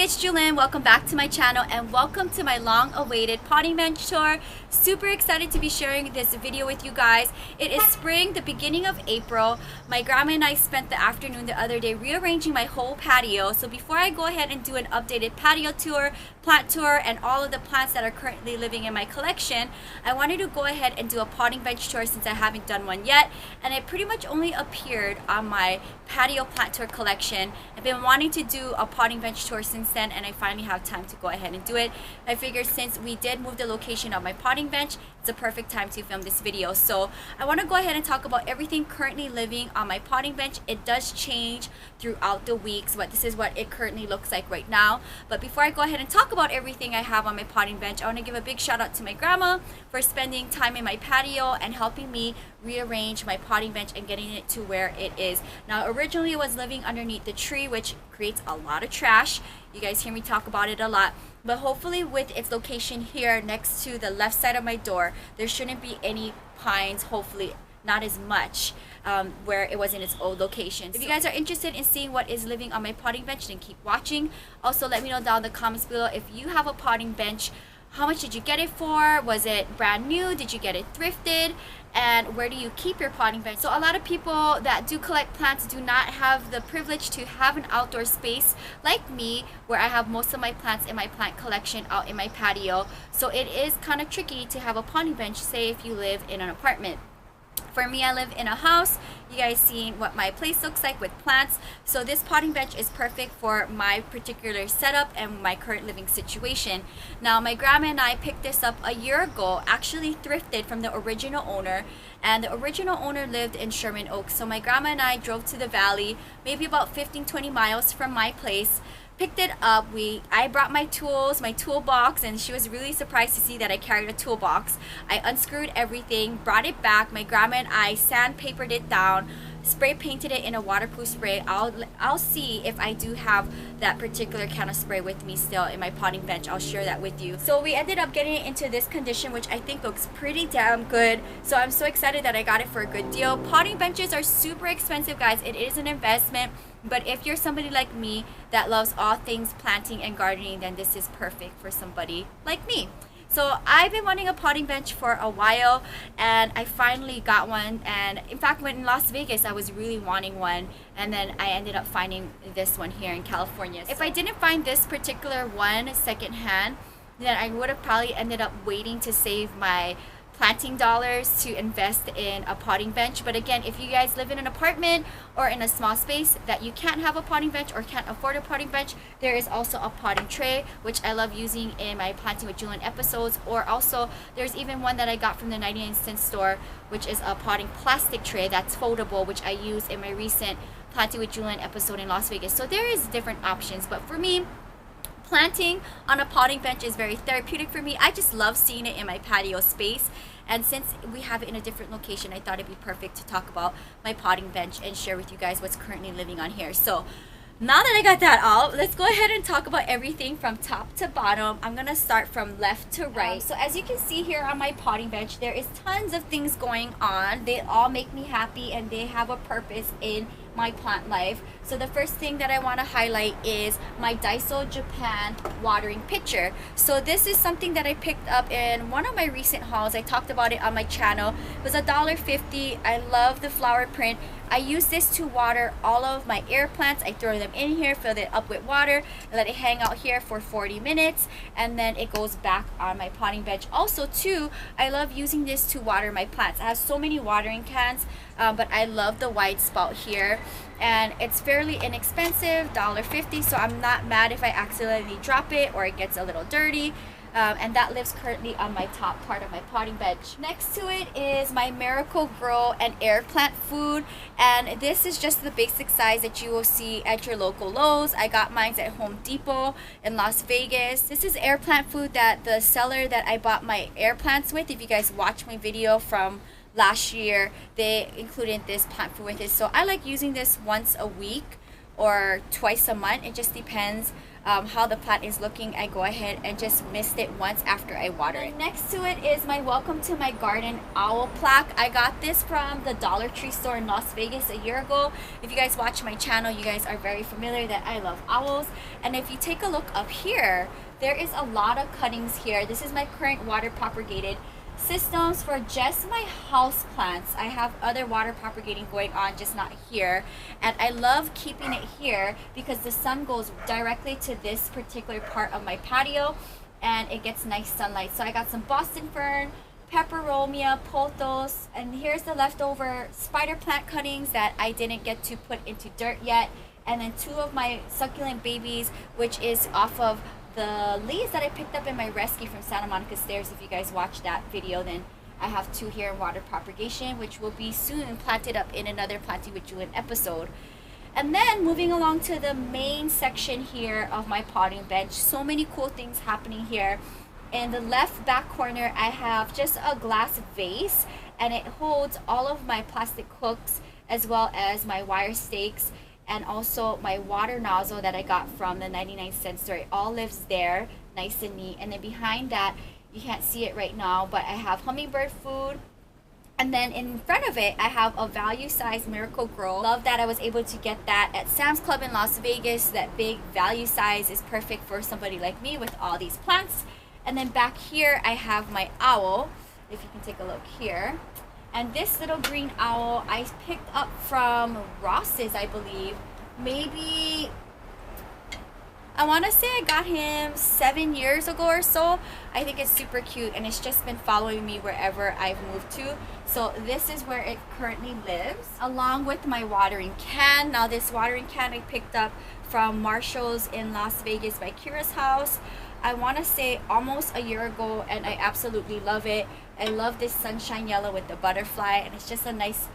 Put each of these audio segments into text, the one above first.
it's Jewelyn. Welcome back to my channel and welcome to my long-awaited potting bench tour. Super excited to be sharing this video with you guys. It is spring, the beginning of April. My grandma and I spent the afternoon the other day rearranging my whole patio. So before I go ahead and do an updated patio tour, plant tour, and all of the plants that are currently living in my collection, I wanted to go ahead and do a potting bench tour since I haven't done one yet. And it pretty much only appeared on my patio plant tour collection. I've been wanting to do a potting bench tour since then, and I finally have time to go ahead and do it. I figured since we did move the location of my potting bench, it's a perfect time to film this video. So I want to go ahead and talk about everything currently living on my potting bench. It does change throughout the weeks, but this is what it currently looks like right now. But before I go ahead and talk about everything I have on my potting bench, I want to give a big shout out to my grandma for spending time in my patio and helping me rearrange my potting bench and getting it to where it is. Now originally it was living underneath the tree, which creates a lot of trash. You guys hear me talk about it a lot, but hopefully with its location here next to the left side of my door, there shouldn't be any pines, hopefully not as much where it was in its old location. If you guys are interested in seeing what is living on my potting bench, then keep watching. Also let me know down in the comments below if you have a potting bench. How much did you get it for? Was it brand new? Did you get it thrifted? And where do you keep your potting bench? So a lot of people that do collect plants do not have the privilege to have an outdoor space like me, where I have most of my plants in my plant collection out in my patio. So it is kind of tricky to have a potting bench, say if you live in an apartment. For me, I live in a house. You guys seen what my place looks like with plants. So this potting bench is perfect for my particular setup and my current living situation. Now, my grandma and I picked this up a year ago, actually thrifted from the original owner. And the original owner lived in Sherman Oaks. So my grandma and I drove to the valley, maybe about 15-20 miles from my place. Picked it up. I brought my tools, my toolbox, and she was really surprised to see that I carried a toolbox. I unscrewed everything, brought it back. My grandma and I sandpapered it down, spray painted it in a waterproof spray. I'll see if I do have that particular kind of spray with me still in my potting bench. I'll share that with you. So we ended up getting it into this condition, which I think looks pretty damn good. So I'm so excited that I got it for a good deal. Potting benches are super expensive, guys. It is an investment. But if you're somebody like me that loves all things planting and gardening, then this is perfect for somebody like me. So I've been wanting a potting bench for a while, and I finally got one. And in fact, when in Las Vegas, I was really wanting one, and then I ended up finding this one here in California. If I didn't find this particular one secondhand, then I would have probably ended up waiting to save my planting dollars to invest in a potting bench. But again, if you guys live in an apartment or in a small space that you can't have a potting bench or can't afford a potting bench, there is also a potting tray, which I love using in my Planting with Jewelyn episodes. Or also there's even one that I got from the 99-cent store, which is a potting plastic tray that's foldable, which I use in my recent Planting with Jewelyn episode in Las Vegas. So there is different options, but for me, planting on a potting bench is very therapeutic for me. I just love seeing it in my patio space. And since we have it in a different location, I thought it'd be perfect to talk about my potting bench and share with you guys what's currently living on here. So now that I got that out, let's go ahead and talk about everything from top to bottom. I'm gonna start from left to right. So as you can see here on my potting bench, there is tons of things going on. They all make me happy and they have a purpose in my plant life. So the first thing that I want to highlight is my Daiso Japan watering pitcher. So this is something that I picked up in one of my recent hauls. I talked about it on my channel. It was $1.50. I love the flower print. I use this to water all of my air plants. I throw them in here, fill it up with water, and let it hang out here for 40 minutes, and then it goes back on my potting bench. Also too, I love using this to water my plants. I have so many watering cans, but I love the wide spout here, and it's fairly inexpensive, $1.50, so I'm not mad if I accidentally drop it or it gets a little dirty. And that lives currently on my top part of my potting bench. Next to it is my Miracle Grow and Air Plant food, and this is just the basic size that you will see at your local Lowe's. I got mine at Home Depot in Las Vegas. This is air plant food that the seller that I bought my air plants with, if you guys watch my video from last year, they included this plant food with it. So I like using this once a week or twice a month. It just depends. how the plant is looking, I go ahead and just mist it once after I water it. Next to it is my welcome to my garden owl plaque. I got this from the Dollar Tree store in Las Vegas a year ago. If you guys watch my channel, you guys are very familiar that I love owls. And if you take a look up here, there is a lot of cuttings here. This is my current water propagated systems for just my house plants. I have other water propagating going on, just not here, and I love keeping it here because the sun goes directly to this particular part of my patio and it gets nice sunlight. So I got some Boston fern, peperomia, pothos, and here's the leftover spider plant cuttings that I didn't get to put into dirt yet, and then 2 of my succulent babies, which is off of the leaves that I picked up in my rescue from Santa Monica Stairs. If you guys watched that video, then I have 2 here in water propagation, which will be soon planted up in another Planting with Jewelyn episode. And then moving along to the main section here of my potting bench, so many cool things happening here. In the left back corner, I have just a glass vase, and it holds all of my plastic hooks as well as my wire stakes, and also my water nozzle that I got from the 99-cent store. It all lives there, nice and neat. And then behind that, you can't see it right now, but I have hummingbird food. And then in front of it, I have a value size Miracle Grow. Love that I was able to get that at Sam's Club in Las Vegas. That big value size is perfect for somebody like me with all these plants. And then back here, I have my owl, if you can take a look here. And this little green owl I picked up from Ross's, I believe. Maybe, I want to say I got him 7 years ago or so. I think it's super cute, and it's just been following me wherever I've moved to. So this is where it currently lives, along with my watering can. Now this watering can I picked up from Marshall's in Las Vegas by Kira's house. I want to say almost a year ago, and I absolutely love it. I love this sunshine yellow with the butterfly, and it's just a nice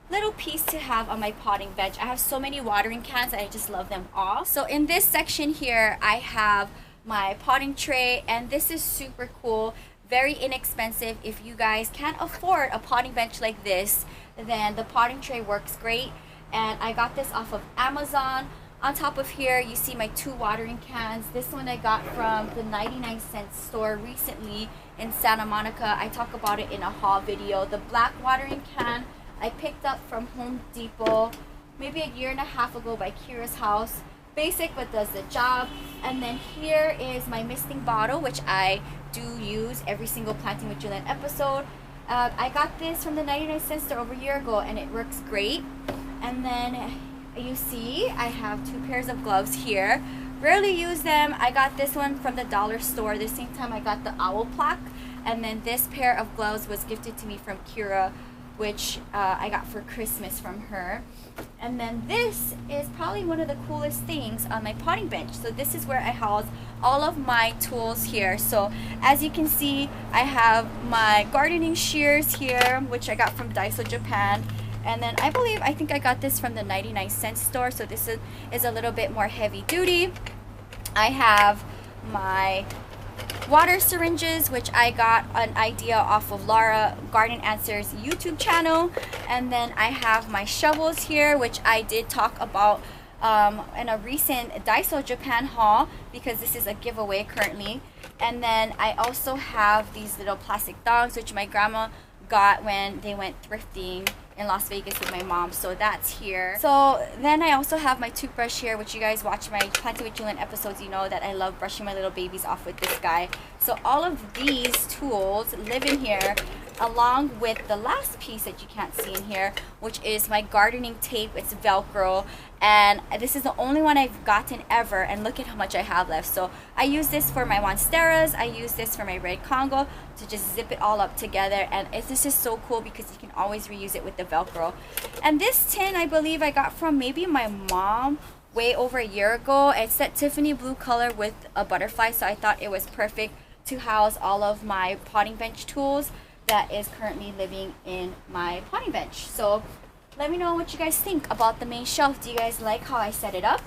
little piece to have on my potting bench. I have so many watering cans and I just love them all. So in this section here, I have my potting tray, and this is super cool, very inexpensive. If you guys can't afford a potting bench like this, then the potting tray works great, and I got this off of Amazon. On top of here, you see my 2 watering cans. This one I got from the 99-cent store recently in Santa Monica. I talk about it in a haul video. The black watering can I picked up from Home Depot maybe a year and a half ago by Kira's house. Basic, but does the job. And then here is my misting bottle, which I do use every single Planting with Jewelyn episode. I got this from the 99-cent store over a year ago, and it works great. And then you see I have 2 pairs of gloves here. Rarely use them. I got this one from the dollar store. The same time I got the owl plaque. And then this pair of gloves was gifted to me from Kira, which I got for Christmas from her. And then this is probably one of the coolest things on my potting bench. So this is where I house all of my tools here. So as you can see, I have my gardening shears here, which I got from Daiso Japan. And then I think I got this from the 99-cent store. So this is a little bit more heavy duty. I have my water syringes, which I got an idea off of Laura Garden Answers YouTube channel. And then I have my shovels here, which I did talk about in a recent Daiso Japan haul, because this is a giveaway currently. And then I also have these little plastic dogs, which my grandma got when they went thrifting in Las Vegas with my mom. So that's here. So then I also have my toothbrush here, which you guys watch my Planting with Jewelyn episodes, you know that I love brushing my little babies off with this guy. So all of these tools live in here, along with the last piece that you can't see in here, which is my gardening tape. It's Velcro, and this is the only one I've gotten ever, and look at how much I have left. So I use this for my monsteras, I use this for my red Congo to just zip it all up together, and this is so cool because you can always reuse it with the Velcro. And this tin I believe I got from maybe my mom way over a year ago. It's that Tiffany blue color with a butterfly, so I thought it was perfect to house all of my potting bench tools that is currently living in my potting bench. So let me know what you guys think about the main shelf. Do you guys like how I set it up?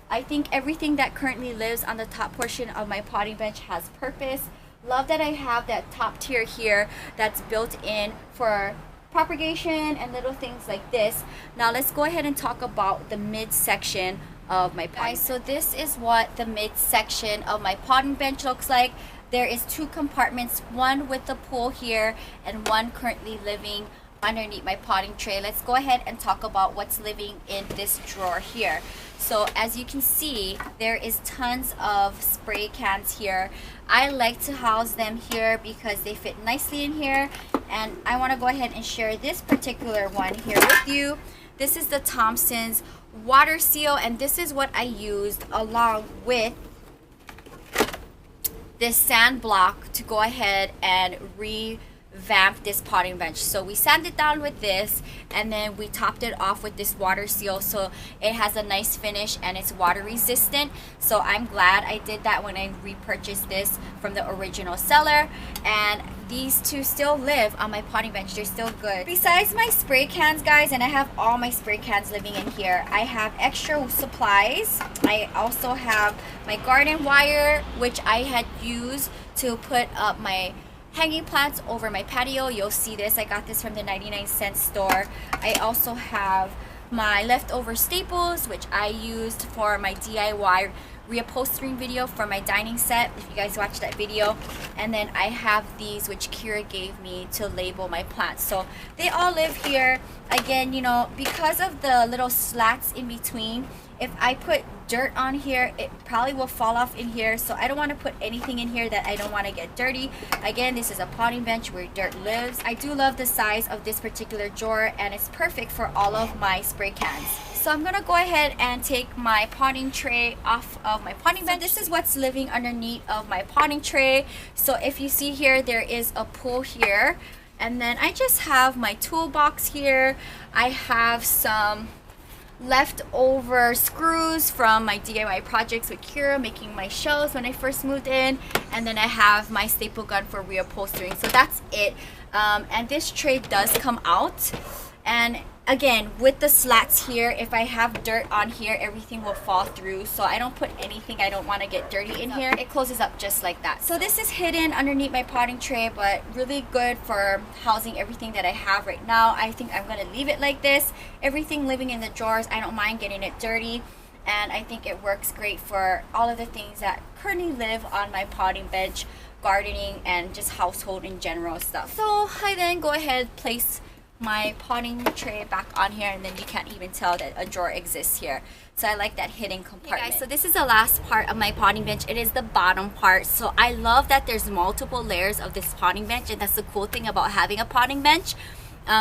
I think everything that currently lives on the top portion of my potting bench has purpose. Love that I have that top tier here that's built in for propagation and little things like this. Now let's go ahead and talk about the mid section of my potting bench. So this is what the mid section of my potting bench looks like. There is 2 compartments, one with the pool here and one currently living underneath my potting tray. Let's go ahead and talk about what's living in this drawer here. So as you can see, there is tons of spray cans here. I like to house them here because they fit nicely in here, and I want to go ahead and share this particular one here with you. This is the Thompson's water seal, and this is what I used along with this sand block to go ahead and revamp this potting bench. So we sanded down with this, and then we topped it off with this water seal, so it has a nice finish and it's water resistant. So I'm glad I did that when I repurchased this from the original seller, and these 2 still live on my potting bench. They're still good. Besides my spray cans, guys, and I have all my spray cans living in here, I have extra supplies. I also have my garden wire, which I had used to put up my hanging plants over my patio. You'll see this. I got this from the 99-cent store. I also have my leftover staples, which I used for my DIY reupholstering video for my dining set, if you guys watched that video. And then I have these, which Kira gave me to label my plants. So they all live here. Again, you know, because of the little slats in between, if I put dirt on here, it probably will fall off in here. So I don't want to put anything in here that I don't want to get dirty. Again, this is a potting bench where dirt lives. I do love the size of this particular drawer, and it's perfect for all of my spray cans. So I'm gonna go ahead and take my potting tray off of my potting bench. So this is what's living underneath of my potting tray. So if you see here, there is a pool here, and then I just have my toolbox here. I have some leftover screws from my DIY projects with Kira making my shelves when I first moved in, and then I have my staple gun for reupholstering. So that's it. And this tray does come out, and again, with the slats here, if I have dirt on here, everything will fall through. So I don't put anything I don't want to get dirty in here. It closes up just like that. So this is hidden underneath my potting tray, but really good for housing everything that I have right now. I think I'm going to leave it like this. Everything living in the drawers, I don't mind getting it dirty. And I think it works great for all of the things that currently live on my potting bench, gardening, and just household in general stuff. So I then go ahead, place my potting tray back on here, and then you can't even tell that a drawer exists here. So I like that hidden compartment. Hey guys, so this is the last part of my potting bench. It is the bottom part. So I love that there's multiple layers of this potting bench, and that's the cool thing about having a potting bench.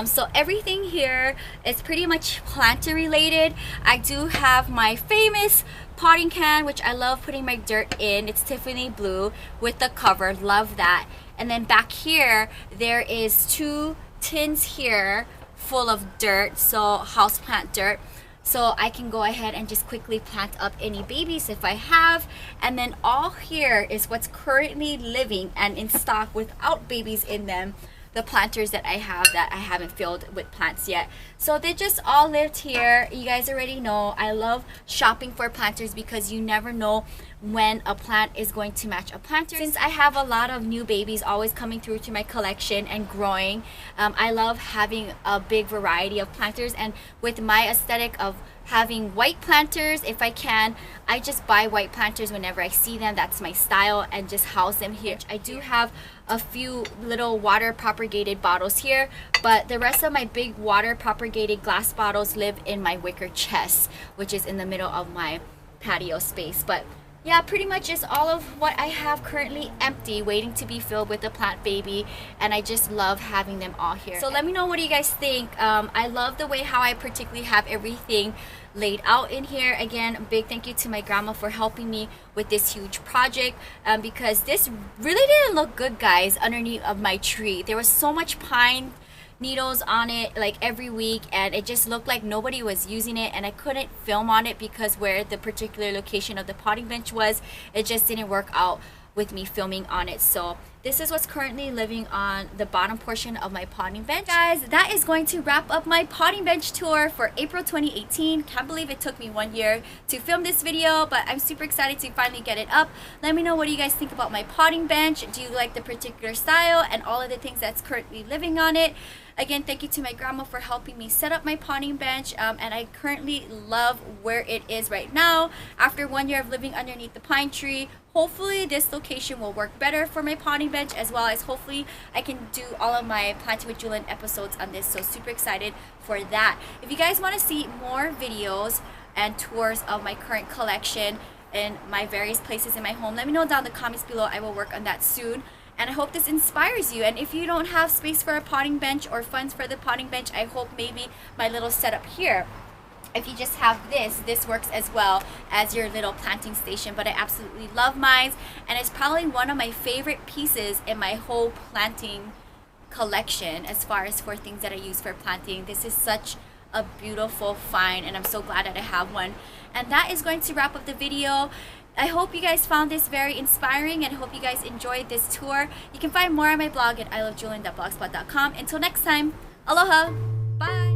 So everything here is pretty much planter related. I do have my famous potting can, which I love putting my dirt in. It's Tiffany blue with the cover. Love that. And then back here, there is 2 tins here full of dirt, so houseplant dirt, so I can go ahead and just quickly plant up any babies if I have. And then all here is what's currently living and in stock without babies in them, the planters that I have that I haven't filled with plants yet. So they just all lived here. You guys already know I love shopping for planters because you never know when a plant is going to match a planter. Since I have a lot of new babies always coming through to my collection and growing, I love having a big variety of planters, and with my aesthetic of having white planters, if I can, I just buy white planters whenever I see them. That's my style, and just house them here. I do have a few little water propagated bottles here, but the rest of my big water propagated glass bottles live in my wicker chest, which is in the middle of my patio space. But yeah, pretty much is all of what I have currently empty, waiting to be filled with a plant baby, and I just love having them all here. So let me know, what do you guys think? I love the way how I particularly have everything laid out in here. Again, a big thank you to my grandma for helping me with this huge project, because this really didn't look good, guys, underneath of my tree. There was so much pine needles on it like every week, and it just looked like nobody was using it, and I couldn't film on it because where the particular location of the potting bench was, it just didn't work out with me filming on it. So this is what's currently living on the bottom portion of my potting bench. Guys, that is going to wrap up my potting bench tour for April 2018. Can't believe it took me 1 year to film this video, but I'm super excited to finally get it up. Let me know, what do you guys think about my potting bench? Do you like the particular style and all of the things that's currently living on it? Again, thank you to my grandma for helping me set up my potting bench, and I currently love where it is right now. After 1 year of living underneath the pine tree, hopefully this location will work better for my potting bench, as well as hopefully I can do all of my Planting with Jewelyn episodes on this. So super excited for that. If you guys want to see more videos and tours of my current collection and my various places in my home, let me know down in the comments below. I will work on that soon. And I hope this inspires you. And if you don't have space for a potting bench or funds for the potting bench, I hope maybe my little setup here, if you just have this works as well as your little planting station. But I absolutely love mine, and it's probably one of my favorite pieces in my whole planting collection as far as for things that I use for planting. This is such a beautiful find, and I'm so glad that I have one. And that is going to wrap up the video. I hope you guys found this very inspiring, and hope you guys enjoyed this tour. You can find more on my blog at ilovejewelyn.blogspot.com. Until next time, aloha, bye.